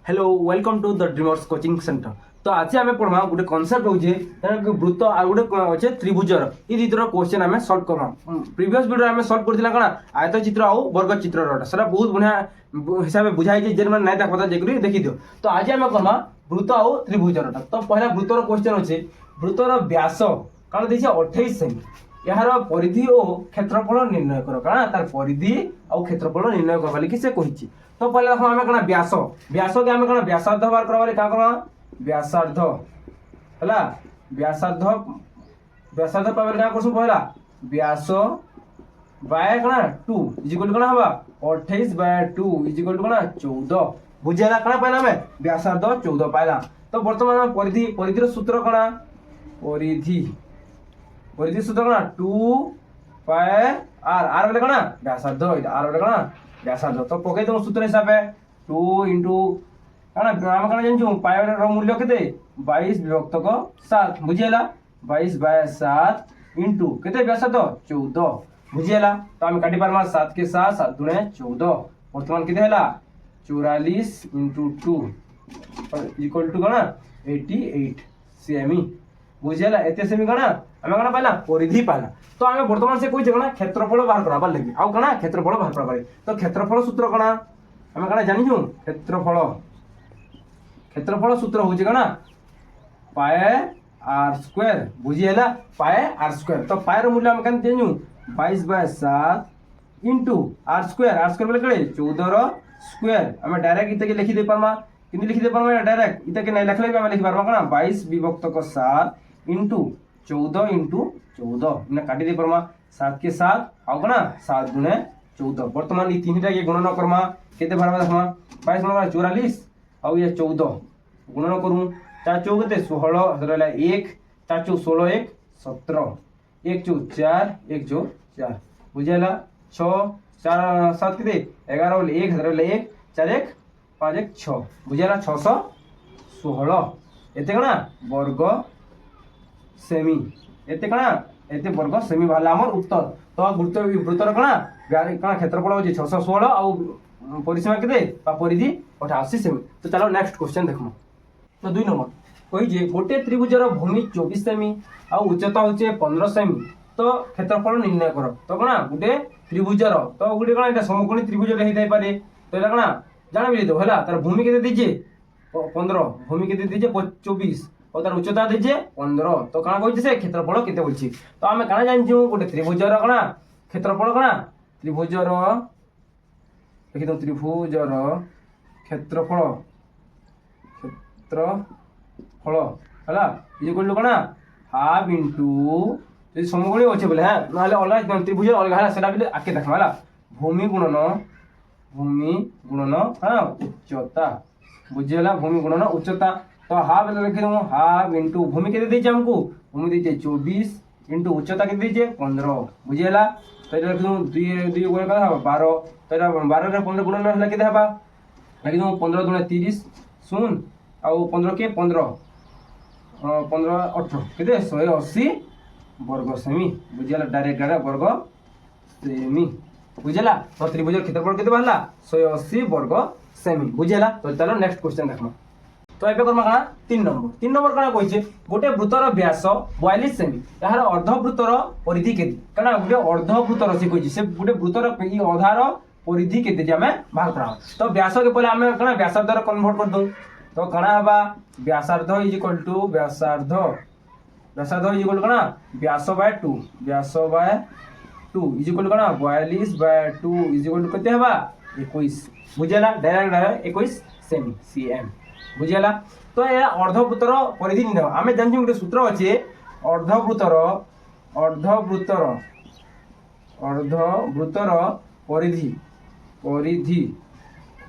Hello welcome to the Dreamers Coaching Centre. तो आज आम पढ़ा गोटे कनसेप्ट होचे वृत्त आ गोटे अच्छे त्रिभुजर ये दुईटर क्वेश्चन आम सल्व करमा। प्रीवियस वीडियो आम सल्व करथिला कना आयत चित्र आउ वर्ग चित्र सेटा बहुत बढ़िया हिसाब से बुझाई जे मैंने नहीं देखा जेकरी देखि दियो। तो आज आम करमा वृत्त आउ त्रिभुजर। तो पहला वृत्तर क्वेश्चन अच्छे वृत्तर व्यास कारण देखिए 28 सेमी यार परिधि और क्षेत्रफल निर्णय कर कारण तार परिधि और क्षेत्रफल निर्णय करवा लिखि से कहिछि। तो पहले देखो आमे कना व्यास व्यास के आमे कना व्यासार्ध बार करबा का करा व्यासार्ध हला व्यासार्ध व्यासार्ध पावर का करसु पहला व्यास बाय कना 2 इज इक्वल कना हवा 28 बाय 2 इज इक्वल कना 14 बुझेला कना पाइला हमें व्यासार्ध 14 पाइला। तो वर्तमान परिधि परिधिर सूत्र कना परिधि परिधि सूत्र कना 2 पाए आर आर बोले कना व्यासार्ध आर बोले कना व्यासार्ध। तो पके दो सूत्र हिसाब है 2 इंटू कना हम कना जानछु पाए रो मूल्य केते 22 विभक्त को 7 बुझियला 22 बाय 7 इंटू केते व्यासार्ध 14 बुझियला। तो हम काटी पारमा 7 के साथ 7 दुने 14 वर्तमान केते हला 44 इंटू 2 इक्वल टू कना 88 सेमी बुझियला। एते सेमी कना हमें कना पाइला परिधि पाइला। तो हमें वर्तमान से कोई कना क्षेत्रफल बाहर करबा लागि आ कना क्षेत्रफल बाहर करबा। तो क्षेत्रफल सूत्र कना हमें कना जानिछु क्षेत्रफल क्षेत्रफल सूत्र होचे कना पाए आर स्क्वायर बुझियला पाए आर स्क्वायर। तो पाए रो मूल्य हम कन देनु 22 बाय 7 इनटू आर स्क्वायर बोले कड़े 14 रो स्क्वायर हमें डायरेक्ट इते के लिखि दे पारमा किंतु लिखि दे पारमा डायरेक्ट इते के नहीं लिखले भी हम लिखि पारमा कना 22 विभक्त को 7 इनटू 14 इंटू 14 इना काटी दे परमा 7 के साथ आउ कना 7 गुणे 14 वर्तमान ई तीनटा के गुणन करमा केते भरबा देखमा 22 गुणन 44 आउ ये 14 गुणन करू 4 4 केते 16 रहला 1 4 4 16 1 17 1 4 4 1 4 4 बुझेला 6 4 7 केते 11 बोले 1 रहला 1 4 1 5 1 6 बुझेला 616 एते कना वर्ग सेमी एते कना एते वर्ग सेमी वाला हमर उत्तर। तो वृत्तर कना कना क्षेत्रफल होची 616 और परिसीमा केते बा परिधि 88 सेमी। तो चलो नेक्स्ट क्वेश्चन देखमु। तो 2 नंबर कहि जे गोटे त्रिभुजर भूमि 24 सेमी और उच्चता होचे 15 सेमी तो क्षेत्रफल निर्णय करो। तो कना गोटे त्रिभुजर तो गोटे कना एटा समकोणी त्रिभुज रही थाई पारे। तो एटा कना जाना मिले तो हला तार भूमि केते दीजे 15 भूमि केते दीजे 24 और तार उच्चता दीजे 15 तो कना कहछि से क्षेत्रफल केते बोलछि। तो हमें कना जानछु गोटे त्रिभुजर कना क्षेत्रफल कना त्रिभुजर देखि तो त्रिभुजर क्षेत्रफल क्षेत्रफल हला इक्वल टू कना हाफ इनटू जे समकोणी होचे बोले हां नाले अलग त्रिभुज अलग हला सेटा भी आके देखमा हला भूमि गुणन हां उच्चता बुझियला भूमि गुणन उच्चता। तो हाफ लिख दूं हाफ इनटू भूमि केते दीजे हमको भूमि दीजे 24 इनटू उच्चता केते दीजे 15 बुझियला। तो लिख दूं 2 2 गुणन का 12 तो 12 रे 15 गुणन हला केते हबा लिख दूं 15 दुने 30 सुन और 15 के 15 15 18 केते 180 वर्ग सेमी बुझियला डायरेक्ट वर्ग सेमी बुझियला। तो त्रिभुज क्षेत्रफल केते बाहला 180 वर्ग सेमी बुझियला। तो चलो नेक्स्ट क्वेश्चन देखमा। तो एबे करमा कना 3 नंबर कना कहिছে गोटे वृत्तर व्यास 42 सेमी यार अर्धवृत्तर परिधि केते कना गोटे अर्धवृत्तर से कहिছে से गोटे वृत्तर ई आधार परिधि केते जे हमें भाग करा। तो व्यास के पहले हमें कना व्यासार्ध रे कन्वर्ट कर दो। तो कना हबा व्यासार्ध इज इक्वल टू व्यासार्ध इज इक्वल कना व्यास बाय 2 इज इक्वल कना 42 बाय 2 इज इक्वल केते हबा 21 बुझेला डायरेक्ट 21 सेमी सीएम बुझियला। तो ये अर्धवृत्तर परिधि निर्णय आमे जानछु गोटे सूत्र अछि अर्धवृत्तर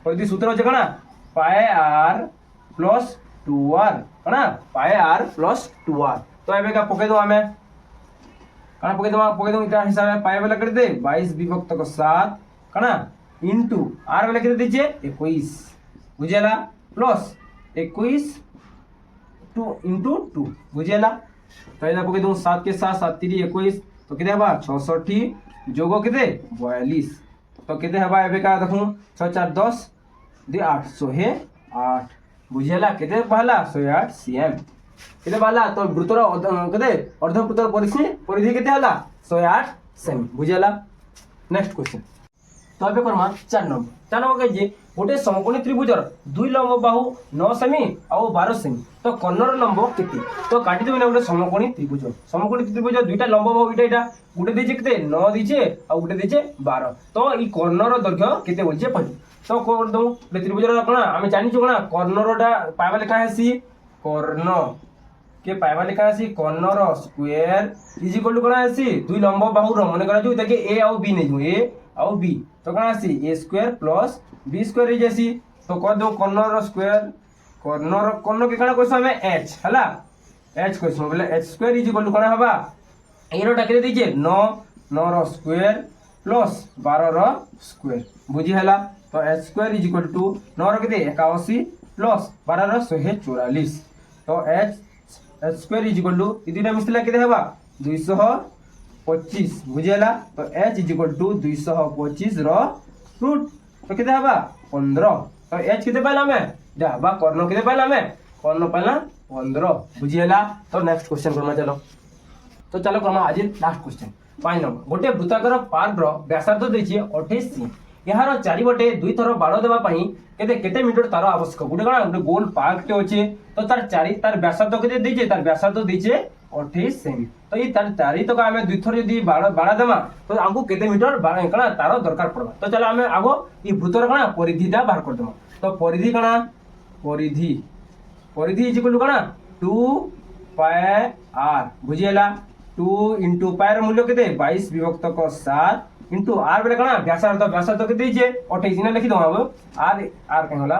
परिधि सूत्र अछि कना पाए आर प्लस 2r कना पाए आर प्लस 2r। तो एबे का पके दो आमे कना पके दो इटा हिसाब में पाए वाला कर दे 22 विभक्त को 7 कना इनटू आर वाला केते दीजिए 21 बुझियला प्लस 21 2 इंटू 2 बुझियला। तो इधर पके दूं 7 के साथ 7 3 21 तो केते हबा 66 जोगो केते 42 तो केते हबा एबे का देखूं 6 4 10 8 100 8 बुझिला केते बाहला 108 cm केते बाहला तो वृत्तर केते अर्धवृत्तर परिधि केते हला 108 सेमी बुझिला। नेक्स्ट क्वेश्चन तो अबे करमा 4 नंबर के जे गोटे समकोणी त्रिभुजर दुई लंब बाहु 9 सेमी और 12 सेमी तो कर्णर लंब केते तो काटी देबे ना गोटे समकोणी त्रिभुज दुईटा लंब बाहु इटा गोटे देजे केते 9 दीचे और गोटे देजे 12 तो ई कर्णर दैर्घ्य केते बोलजे पहि तो कोन दउ त्रिभुजर कोना आमे जानि छु कोना कर्णरटा पाइबा लेखा हेसी कर्ण के पाइबा लेखा हेसी कर्णर स्क्वायर इज इक्वल टू कोना हेसी दुई लंब बाहु र मने करा छु ताके ए और बी नै छु ए और बी तो कोना हेसी a square plus b square is हेसी तो कर दो कर्णर स्क्वायर कर्ण के काना कोस हमें h हला h कोस बोले h square is equal to कोना हबा ए रो टाके दीजिए 9 रो स्क्वायर प्लस 12 रो स्क्वायर बुझी हला तो h square is equal to 9 रो केते 81 प्लस 12 रो 144 तो h square is equal to ई दुटा मिसला केते हबा 225 बुझेला तो h इज इक्वल टू 225 रो रूट तो केते हबा 15 तो h केते पाइला हमें जाबा कर्ण केते पाइला हमें कर्ण पाइला 15 बुझेला। तो नेक्स्ट क्वेश्चन करमा तो चलो करमा आज लास्ट क्वेश्चन 5 नंबर गोटे वृत्ताकार पार्क रो व्यासार्ध देछि 28 सी यार चारिबटे दुई थर बाड़ देबा पई केते मीटर तार आवश्यक गोटे कोन गोटे गोल पार्क टे अछि तो तार व्यासार्ध केते देजे तार व्यासार्ध देजे 28 सेमी तो ये तार चारि तक आमे दुई थर जदी बाड़ देमा तो हमको केते मीटर कणा तार दरकार पड़बा तो चलो आमे आगो ई वृत्तर कणा परिधिटा बाहर कर देमा तो परिधि कणा परिधि इज इक्वल टू कणा 2 पाई r बुझियला 2 * पाई मूल्य केते 22 विभक्त को 7 इंटू आर बेले कणा व्यासार्ध के दीजिए 28 इना लिखि दो अब आर कह होला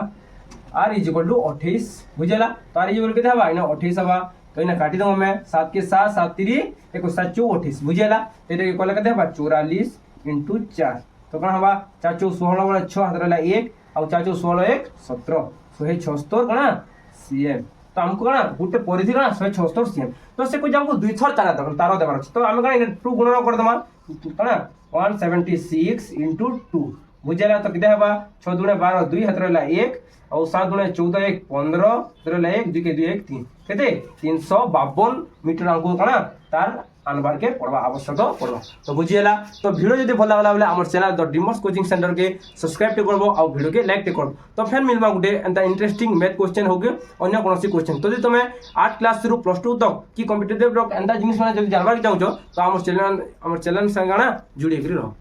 आर इज इक्वल टू 28 बुझेला तो आर इज इक्वल केते हबा इना 28 हबा तो इना काटी दो मैं 7 के 7 7 3 1 7 28 बुझेला एटा के कोला केते हबा 44 * 4 तो कणा हबा 4 4 16 वाला 6 हाथ रहला 1 और 4 4 16 1 17 176 कणा cm तो हमको कणा गुटे परिधि कणा 176 cm तो से को हमको दुई थर तार देबार तो हम कणा 2 गुणन कर दमा कणा 176 * 2 बुझेला तो केते हबा 6 * 12 2 हाथ रहला 1 और 7 * 14 1 15 रहला 1 2 के 2 1 3 केते 352 मीटर हमको कणा तार आनबार के पड़वा आवश्यक पड़वा तो बुझियला तो वीडियो जदी भल लागला बोले हमर channel the Dreamers Coaching centre के सब्सक्राइब टे करबो और वीडियो के लाइक टे करबो तो फेर मिलबा गुटे एंता इंटरेस्टिंग मैथ क्वेश्चन होगे अन्य कोनोसी क्वेश्चन तो जे तमे 8 क्लास रु +2 तक की कॉम्पिटिटिव रॉक एंता जिनिस माने जदी जानबा चाहौ तो हमर चैनल संगाना जुड़ी के रहो।